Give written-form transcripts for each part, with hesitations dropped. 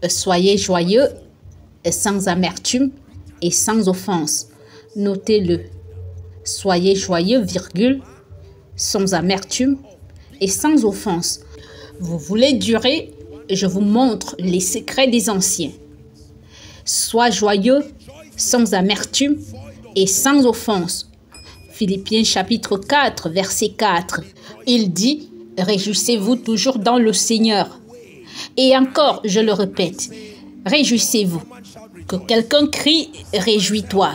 Soyez joyeux, sans amertume et sans offense. Notez-le. Soyez joyeux, virgule, sans amertume et sans offense. Vous voulez durer, je vous montre les secrets des anciens. Sois joyeux, sans amertume et sans offense. Philippiens chapitre 4, verset 4. Il dit, réjouissez-vous toujours dans le Seigneur. Et encore, je le répète, réjouissez-vous. Que quelqu'un crie, réjouis-toi.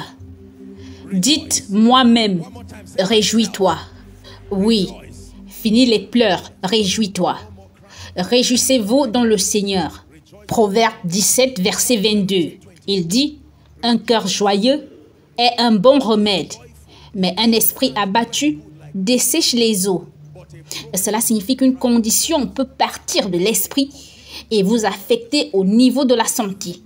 Dites moi-même, réjouis-toi. Oui, finis les pleurs, réjouis-toi. Réjouissez-vous dans le Seigneur. Proverbe 17, verset 22. Il dit, un cœur joyeux est un bon remède, mais un esprit abattu dessèche les os. Cela signifie qu'une condition peut partir de l'esprit et vous affecter au niveau de la santé.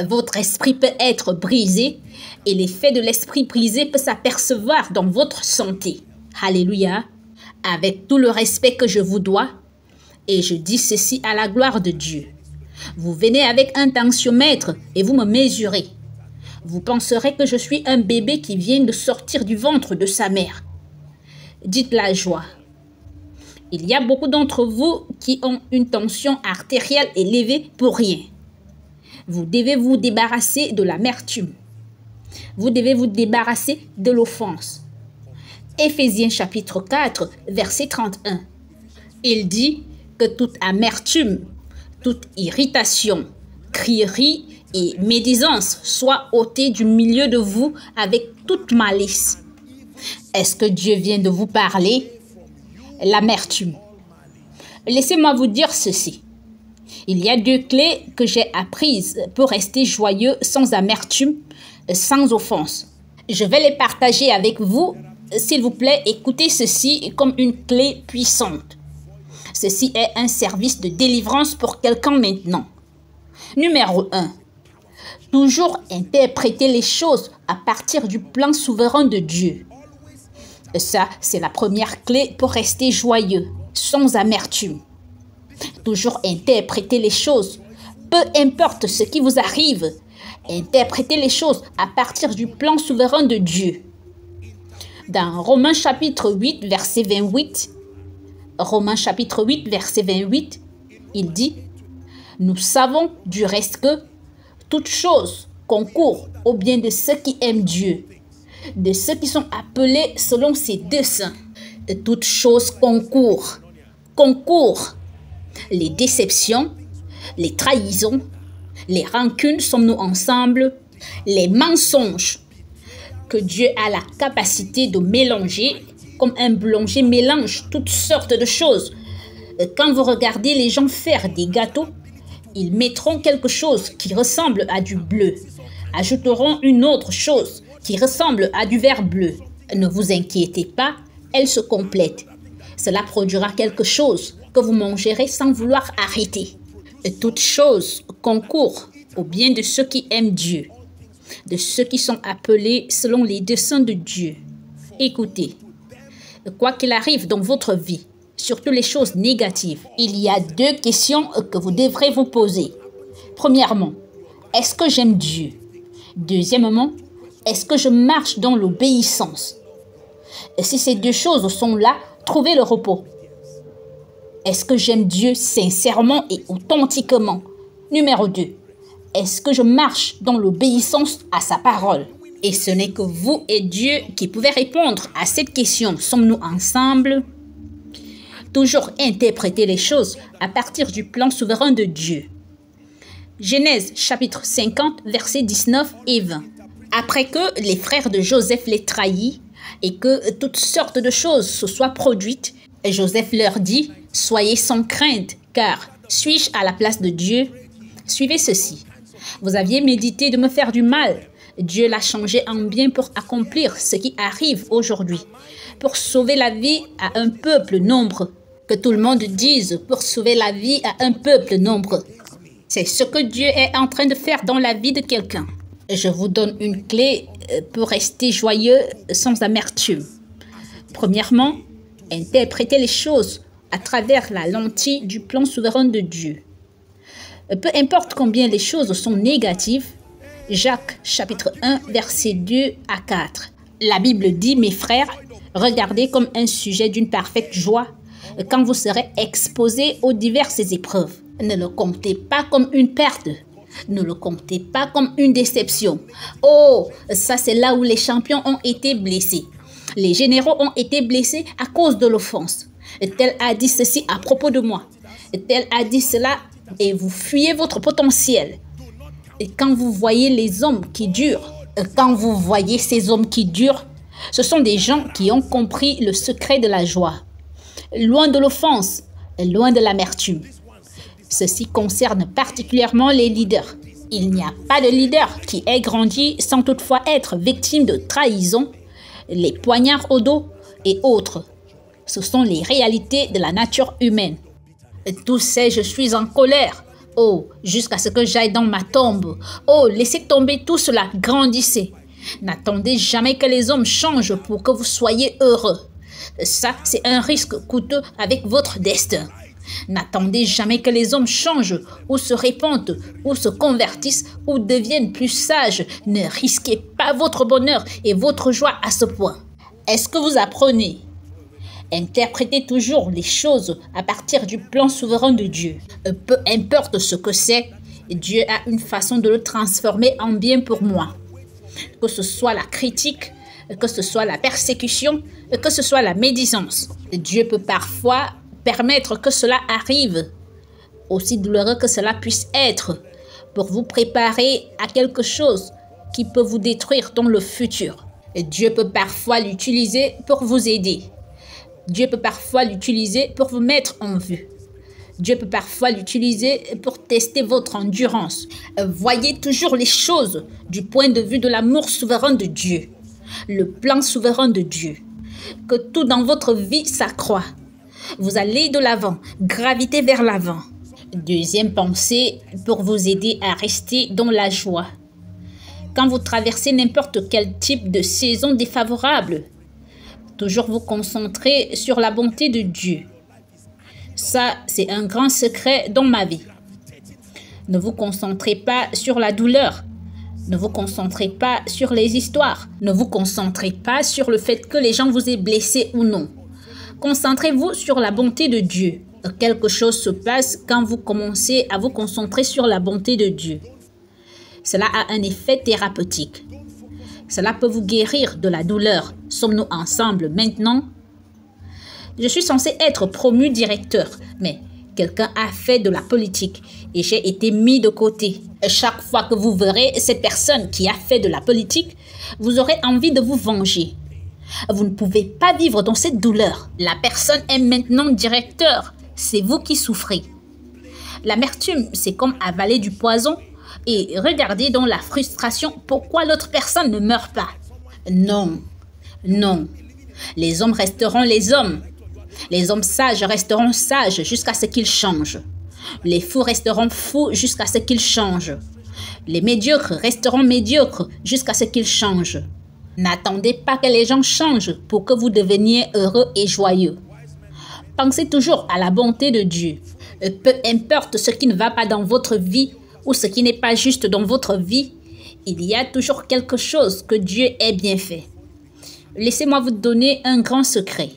Votre esprit peut être brisé et l'effet de l'esprit brisé peut s'apercevoir dans votre santé. Alléluia. Avec tout le respect que je vous dois, et je dis ceci à la gloire de Dieu. Vous venez avec un tensiomètre et vous me mesurez. Vous penserez que je suis un bébé qui vient de sortir du ventre de sa mère. Dites la joie. Il y a beaucoup d'entre vous qui ont une tension artérielle élevée pour rien. Vous devez vous débarrasser de l'amertume. Vous devez vous débarrasser de l'offense. Éphésiens chapitre 4, verset 31. Il dit que toute amertume, toute irritation, crierie et médisance soient ôtées du milieu de vous avec toute malice. Est-ce que Dieu vient de vous parler? L'amertume. Laissez-moi vous dire ceci. Il y a 2 clés que j'ai apprises pour rester joyeux sans amertume, sans offense. Je vais les partager avec vous. S'il vous plaît, écoutez ceci comme une clé puissante. Ceci est un service de délivrance pour quelqu'un maintenant. Numéro 1. Toujours interpréter les choses à partir du plan souverain de Dieu. Ça, c'est la première clé pour rester joyeux, sans amertume. Toujours interpréter les choses, peu importe ce qui vous arrive. Interprétez les choses à partir du plan souverain de Dieu. Dans Romains chapitre 8, verset 28, Romains chapitre 8, verset 28, il dit « Nous savons du reste que toute chose concourt au bien de ceux qui aiment Dieu, de ceux qui sont appelés selon ses desseins. Toute chose concourt. Les déceptions, les trahisons, les rancunes, sommes-nous ensemble, les mensonges que Dieu a la capacité de mélanger, comme un boulanger mélange toutes sortes de choses. Quand vous regardez les gens faire des gâteaux, ils mettront quelque chose qui ressemble à du bleu, ajouteront une autre chose qui ressemble à du vert bleu. Ne vous inquiétez pas, elles se complètent. Cela produira quelque chose que vous mangerez sans vouloir arrêter. Toute chose concourt au bien de ceux qui aiment Dieu, de ceux qui sont appelés selon les desseins de Dieu. Écoutez, quoi qu'il arrive dans votre vie, surtout les choses négatives, il y a 2 questions que vous devrez vous poser. Premièrement, est-ce que j'aime Dieu? Deuxièmement, est-ce que je marche dans l'obéissance? Si ces 2 choses sont là, trouvez le repos. Est-ce que j'aime Dieu sincèrement et authentiquement? Numéro 2, est-ce que je marche dans l'obéissance à sa parole? Et ce n'est que vous et Dieu qui pouvez répondre à cette question. Sommes-nous ensemble? Toujours interpréter les choses à partir du plan souverain de Dieu. Genèse chapitre 50, versets 19 et 20. Après que les frères de Joseph les trahissent et que toutes sortes de choses se soient produites, Joseph leur dit, « Soyez sans crainte, car suis-je à la place de Dieu? Suivez ceci. Vous aviez médité de me faire du mal. Dieu l'a changé en bien pour accomplir ce qui arrive aujourd'hui, pour sauver la vie à un peuple nombreux. » Que tout le monde dise, pour sauver la vie à un peuple nombreux. C'est ce que Dieu est en train de faire dans la vie de quelqu'un. Je vous donne une clé pour rester joyeux sans amertume. Premièrement, interprétez les choses à travers la lentille du plan souverain de Dieu. Peu importe combien les choses sont négatives, Jacques chapitre 1 versets 2 à 4. La Bible dit, mes frères, regardez comme un sujet d'une parfaite joie quand vous serez exposés aux diverses épreuves. Ne le comptez pas comme une perte. Ne le comptez pas comme une déception. Oh, ça c'est là où les champions ont été blessés. Les généraux ont été blessés à cause de l'offense. Tel a dit ceci à propos de moi. Tel a dit cela et vous fuyez votre potentiel. Et quand vous voyez les hommes qui durent, quand vous voyez ces hommes qui durent, ce sont des gens qui ont compris le secret de la joie. Loin de l'offense, loin de l'amertume. Ceci concerne particulièrement les leaders. Il n'y a pas de leader qui ait grandi sans toutefois être victime de trahison, les poignards au dos et autres. Ce sont les réalités de la nature humaine. Tous ces « je suis en colère ». Oh, jusqu'à ce que j'aille dans ma tombe. Oh, laissez tomber tout cela, grandissez. N'attendez jamais que les hommes changent pour que vous soyez heureux. Ça, c'est un risque coûteux avec votre destin. N'attendez jamais que les hommes changent ou se répandent ou se convertissent ou deviennent plus sages. Ne risquez pas votre bonheur et votre joie à ce point. Est-ce que vous apprenez? Interprétez toujours les choses à partir du plan souverain de Dieu. Peu importe ce que c'est, Dieu a une façon de le transformer en bien pour moi. Que ce soit la critique, que ce soit la persécution, que ce soit la médisance. Dieu peut parfois permettre que cela arrive, aussi douloureux que cela puisse être, pour vous préparer à quelque chose qui peut vous détruire dans le futur. Dieu peut parfois l'utiliser pour vous aider. Dieu peut parfois l'utiliser pour vous mettre en vue. Dieu peut parfois l'utiliser pour tester votre endurance. Voyez toujours les choses du point de vue de l'amour souverain de Dieu, le plan souverain de Dieu. Que tout dans votre vie s'accroît. Vous allez de l'avant, gravitez vers l'avant. Deuxième pensée pour vous aider à rester dans la joie. Quand vous traversez n'importe quel type de saison défavorable, toujours vous concentrer sur la bonté de Dieu. Ça, c'est un grand secret dans ma vie. Ne vous concentrez pas sur la douleur. Ne vous concentrez pas sur les histoires. Ne vous concentrez pas sur le fait que les gens vous aient blessé ou non. Concentrez-vous sur la bonté de Dieu. Quelque chose se passe quand vous commencez à vous concentrer sur la bonté de Dieu. Cela a un effet thérapeutique. Cela peut vous guérir de la douleur. Sommes-nous ensemble maintenant? Je suis censé être promu directeur, mais quelqu'un a fait de la politique et j'ai été mis de côté. Chaque fois que vous verrez cette personne qui a fait de la politique, vous aurez envie de vous venger. Vous ne pouvez pas vivre dans cette douleur. La personne est maintenant directeur. C'est vous qui souffrez. L'amertume, c'est comme avaler du poison et regarder dans la frustration pourquoi l'autre personne ne meurt pas. Non, non. Les hommes resteront les hommes. Les hommes sages resteront sages jusqu'à ce qu'ils changent. Les fous resteront fous jusqu'à ce qu'ils changent. Les médiocres resteront médiocres jusqu'à ce qu'ils changent. N'attendez pas que les gens changent pour que vous deveniez heureux et joyeux. Pensez toujours à la bonté de Dieu. Peu importe ce qui ne va pas dans votre vie ou ce qui n'est pas juste dans votre vie, il y a toujours quelque chose que Dieu ait bien fait. Laissez-moi vous donner un grand secret.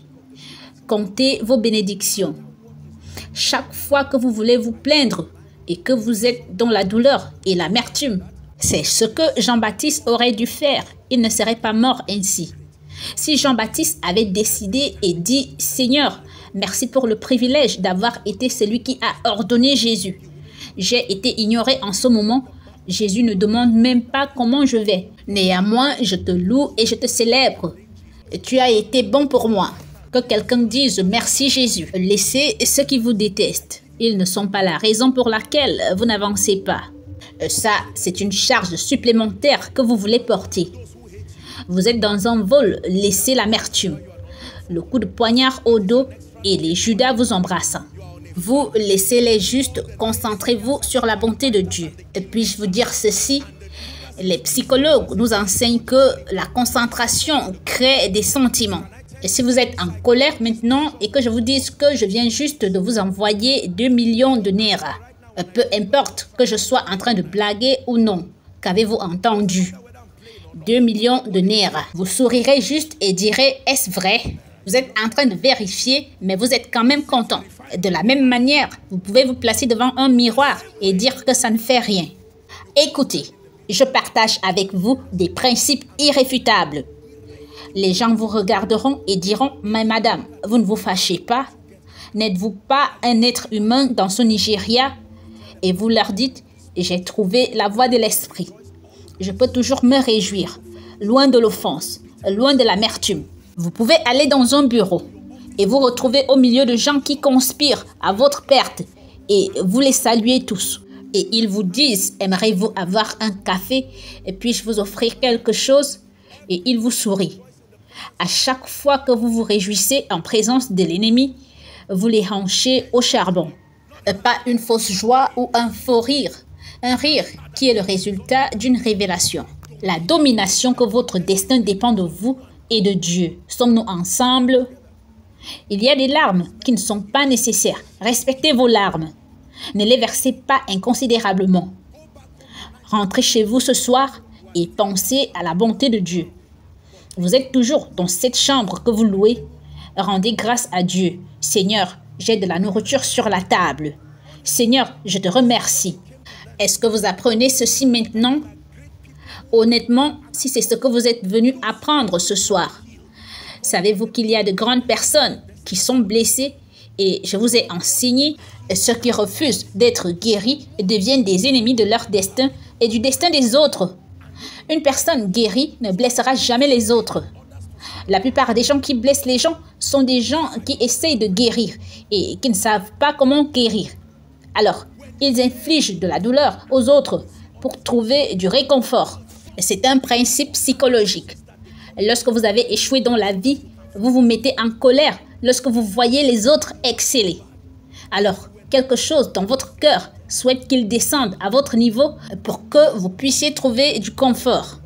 Comptez vos bénédictions. Chaque fois que vous voulez vous plaindre et que vous êtes dans la douleur et l'amertume, c'est ce que Jean-Baptiste aurait dû faire. Il ne serait pas mort ainsi. Si Jean-Baptiste avait décidé et dit « Seigneur, merci pour le privilège d'avoir été celui qui a ordonné Jésus. J'ai été ignoré en ce moment. Jésus ne demande même pas comment je vais. Néanmoins, je te loue et je te célèbre. Tu as été bon pour moi. » Que quelqu'un dise « Merci Jésus ». Laissez ceux qui vous détestent. Ils ne sont pas la raison pour laquelle vous n'avancez pas. Ça, c'est une charge supplémentaire que vous voulez porter. Vous êtes dans un vol, laissez l'amertume, le coup de poignard au dos et les Judas vous embrassant. Vous laissez les justes, concentrez-vous sur la bonté de Dieu. Et puis-je vous dire ceci? Les psychologues nous enseignent que la concentration crée des sentiments. Et si vous êtes en colère maintenant et que je vous dise que je viens juste de vous envoyer 2 millions de Naira, Peu importe que je sois en train de blaguer ou non. Qu'avez-vous entendu? 2 millions de naira. Vous sourirez juste et direz, est-ce vrai? Vous êtes en train de vérifier, mais vous êtes quand même content. De la même manière, vous pouvez vous placer devant un miroir et dire que ça ne fait rien. Écoutez, je partage avec vous des principes irréfutables. Les gens vous regarderont et diront, mais madame, vous ne vous fâchez pas? N'êtes-vous pas un être humain dans ce Nigeria? Et vous leur dites, j'ai trouvé la voie de l'esprit. Je peux toujours me réjouir, loin de l'offense, loin de l'amertume. Vous pouvez aller dans un bureau et vous retrouver au milieu de gens qui conspirent à votre perte et vous les saluez tous. Et ils vous disent, aimeriez-vous avoir un café et puis-je vous offrir quelque chose? Et ils vous sourient. À chaque fois que vous vous réjouissez en présence de l'ennemi, vous les hanchez au charbon. Pas une fausse joie ou un faux rire. Un rire qui est le résultat d'une révélation. La domination que votre destin dépend de vous et de Dieu. Sommes-nous ensemble? Il y a des larmes qui ne sont pas nécessaires. Respectez vos larmes. Ne les versez pas inconsidérablement. Rentrez chez vous ce soir et pensez à la bonté de Dieu. Vous êtes toujours dans cette chambre que vous louez. Rendez grâce à Dieu. Seigneur, j'ai de la nourriture sur la table. Seigneur, je te remercie. Est-ce que vous apprenez ceci maintenant? Honnêtement, si c'est ce que vous êtes venu apprendre ce soir, savez-vous qu'il y a de grandes personnes qui sont blessées et je vous ai enseigné, ceux qui refusent d'être guéris deviennent des ennemis de leur destin et du destin des autres. Une personne guérie ne blessera jamais les autres. La plupart des gens qui blessent les gens sont des gens qui essayent de guérir et qui ne savent pas comment guérir. Alors, ils infligent de la douleur aux autres pour trouver du réconfort. C'est un principe psychologique. Lorsque vous avez échoué dans la vie, vous vous mettez en colère lorsque vous voyez les autres exceller. Alors, quelque chose dans votre cœur souhaite qu'il descende à votre niveau pour que vous puissiez trouver du confort.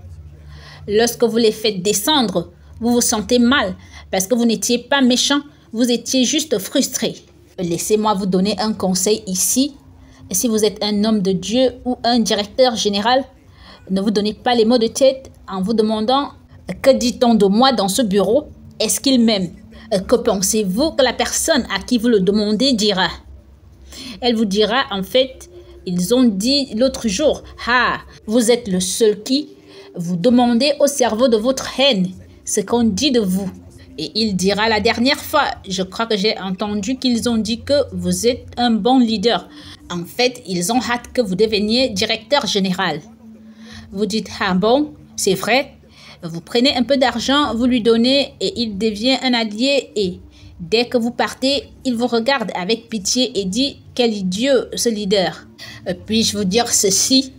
Lorsque vous les faites descendre, vous vous sentez mal parce que vous n'étiez pas méchant, vous étiez juste frustré. Laissez-moi vous donner un conseil ici. Si vous êtes un homme de Dieu ou un directeur général, ne vous donnez pas les mots de tête en vous demandant « Que dit-on de moi dans ce bureau? Est-ce qu'il m'aime ?» Que pensez-vous que la personne à qui vous le demandez dira? Elle vous dira en fait, ils ont dit l'autre jour « Ah, vous êtes le seul qui, vous demandez au cerveau de votre haine ce qu'on dit de vous. » Et il dira la dernière fois, je crois que j'ai entendu qu'ils ont dit que vous êtes un bon leader. En fait, ils ont hâte que vous deveniez directeur général. Vous dites, ah bon, c'est vrai. Vous prenez un peu d'argent, vous lui donnez et il devient un allié. Et dès que vous partez, il vous regarde avec pitié et dit, quel idiot ce leader. Puis-je vous dire ceci?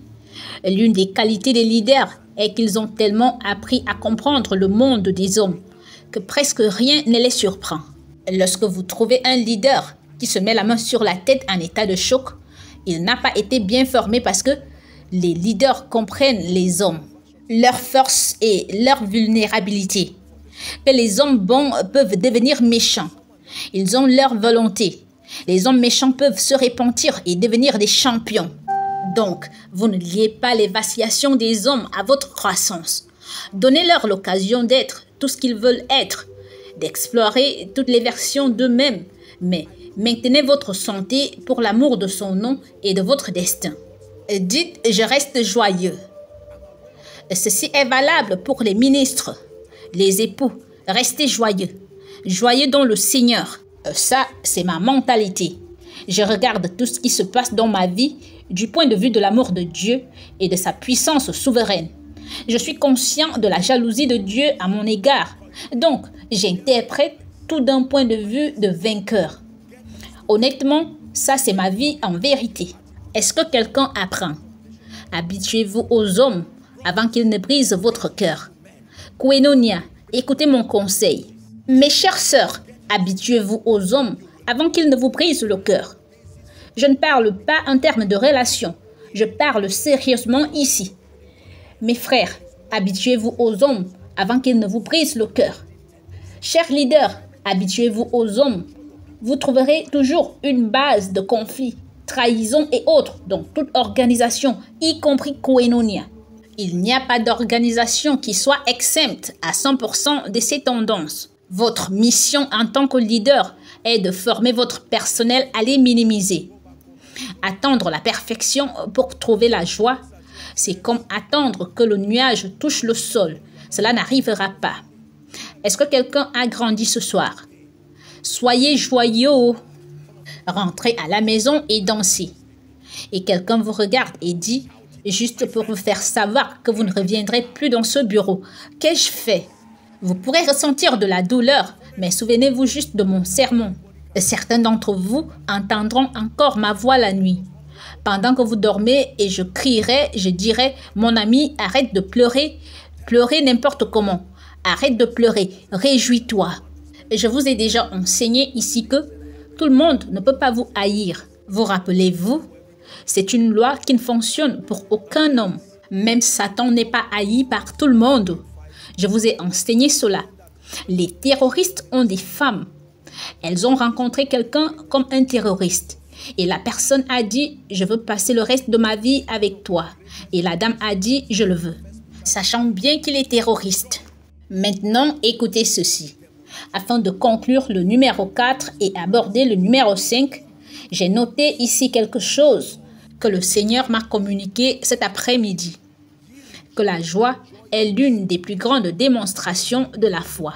L'une des qualités des leaders est qu'ils ont tellement appris à comprendre le monde des hommes que presque rien ne les surprend. Lorsque vous trouvez un leader qui se met la main sur la tête en état de choc, il n'a pas été bien formé parce que les leaders comprennent les hommes, leur force et leur vulnérabilité. Que les hommes bons peuvent devenir méchants. Ils ont leur volonté. Les hommes méchants peuvent se repentir et devenir des champions. Donc, vous ne liez pas les vacillations des hommes à votre croissance. Donnez-leur l'occasion d'être tout ce qu'ils veulent être, d'explorer toutes les versions d'eux-mêmes, mais maintenez votre santé pour l'amour de son nom et de votre destin. Dites, je reste joyeux. Ceci est valable pour les ministres, les époux. Restez joyeux, joyeux dans le Seigneur. Ça, c'est ma mentalité. Je regarde tout ce qui se passe dans ma vie du point de vue de l'amour de Dieu et de sa puissance souveraine. Je suis conscient de la jalousie de Dieu à mon égard. Donc, j'interprète tout d'un point de vue de vainqueur. Honnêtement, ça c'est ma vie en vérité. Est-ce que quelqu'un apprend? Habituez-vous aux hommes avant qu'ils ne brisent votre cœur. Koinonia, écoutez mon conseil. Mes chères sœurs, habituez-vous aux hommes avant qu'ils ne vous brisent le cœur. Je ne parle pas en termes de relation. Je parle sérieusement ici. Mes frères, habituez-vous aux hommes avant qu'ils ne vous brisent le cœur. Chers leaders, habituez-vous aux hommes. Vous trouverez toujours une base de conflit. trahison et autres, dans toute organisation, y compris Koinonia. Il n'y a pas d'organisation qui soit exempte à 100% de ces tendances. Votre mission en tant que leader est de former votre personnel à les minimiser. Attendre la perfection pour trouver la joie, c'est comme attendre que le nuage touche le sol. Cela n'arrivera pas. Est-ce que quelqu'un a grandi ce soir? Soyez joyeux. Rentrez à la maison et dansez. Et quelqu'un vous regarde et dit, juste pour vous faire savoir que vous ne reviendrez plus dans ce bureau. Qu'ai-je fait? Vous pourrez ressentir de la douleur, mais souvenez-vous juste de mon sermon. Certains d'entre vous entendront encore ma voix la nuit. Pendant que vous dormez et je crierai, je dirai, mon ami, arrête de pleurer. Pleurez n'importe comment. Arrête de pleurer. Réjouis-toi. Je vous ai déjà enseigné ici que tout le monde ne peut pas vous haïr. Vous rappelez-vous? C'est une loi qui ne fonctionne pour aucun homme. Même Satan n'est pas haï par tout le monde. Je vous ai enseigné cela. Les terroristes ont des femmes. Elles ont rencontré quelqu'un comme un terroriste. Et la personne a dit, je veux passer le reste de ma vie avec toi. Et la dame a dit, je le veux. Sachant bien qu'il est terroriste. Maintenant, écoutez ceci. Afin de conclure le numéro 4 et aborder le numéro 5, j'ai noté ici quelque chose que le Seigneur m'a communiqué cet après-midi. Que la joie est l'une des plus grandes démonstrations de la foi.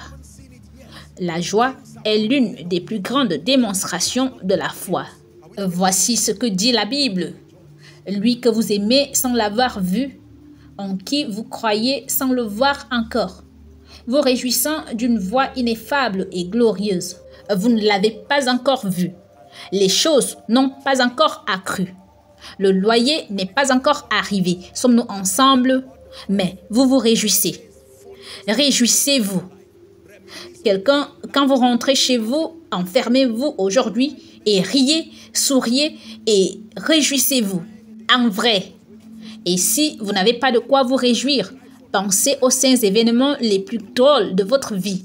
La joie est l'une des plus grandes démonstrations de la foi. Voici ce que dit la Bible. Lui que vous aimez sans l'avoir vu, en qui vous croyez sans le voir encore, vous réjouissant d'une voix ineffable et glorieuse. Vous ne l'avez pas encore vu. Les choses n'ont pas encore accru. Le loyer n'est pas encore arrivé. Sommes-nous ensemble? Mais vous vous réjouissez. Réjouissez-vous. Quelqu'un, quand vous rentrez chez vous, enfermez-vous aujourd'hui et riez, souriez et réjouissez-vous. En vrai. Et si vous n'avez pas de quoi vous réjouir, pensez aux 5 événements les plus drôles de votre vie.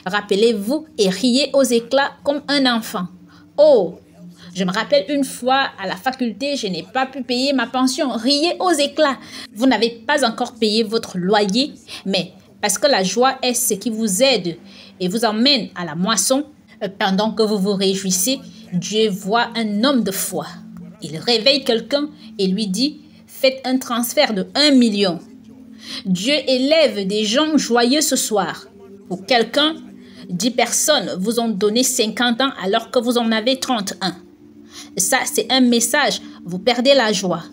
Rappelez-vous et riez aux éclats comme un enfant. Oh, je me rappelle une fois à la faculté, je n'ai pas pu payer ma pension. Riez aux éclats. Vous n'avez pas encore payé votre loyer, mais parce que la joie est ce qui vous aide et vous emmène à la moisson, pendant que vous vous réjouissez, Dieu voit un homme de foi. Il réveille quelqu'un et lui dit, faites un transfert de 1 million. Dieu élève des gens joyeux ce soir. Pour quelqu'un, 10 personnes vous ont donné 50 ans alors que vous en avez 31. Ça, c'est un message. Vous perdez la joie.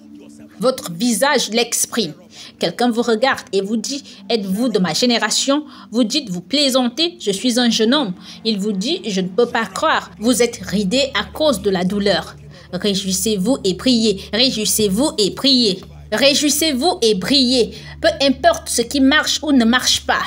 Votre visage l'exprime. Quelqu'un vous regarde et vous dit, êtes-vous de ma génération? Vous dites, vous plaisantez, je suis un jeune homme. Il vous dit, je ne peux pas croire. Vous êtes ridé à cause de la douleur. Réjouissez-vous et priez. Réjouissez-vous et priez. Réjouissez-vous et brillez. Peu importe ce qui marche ou ne marche pas.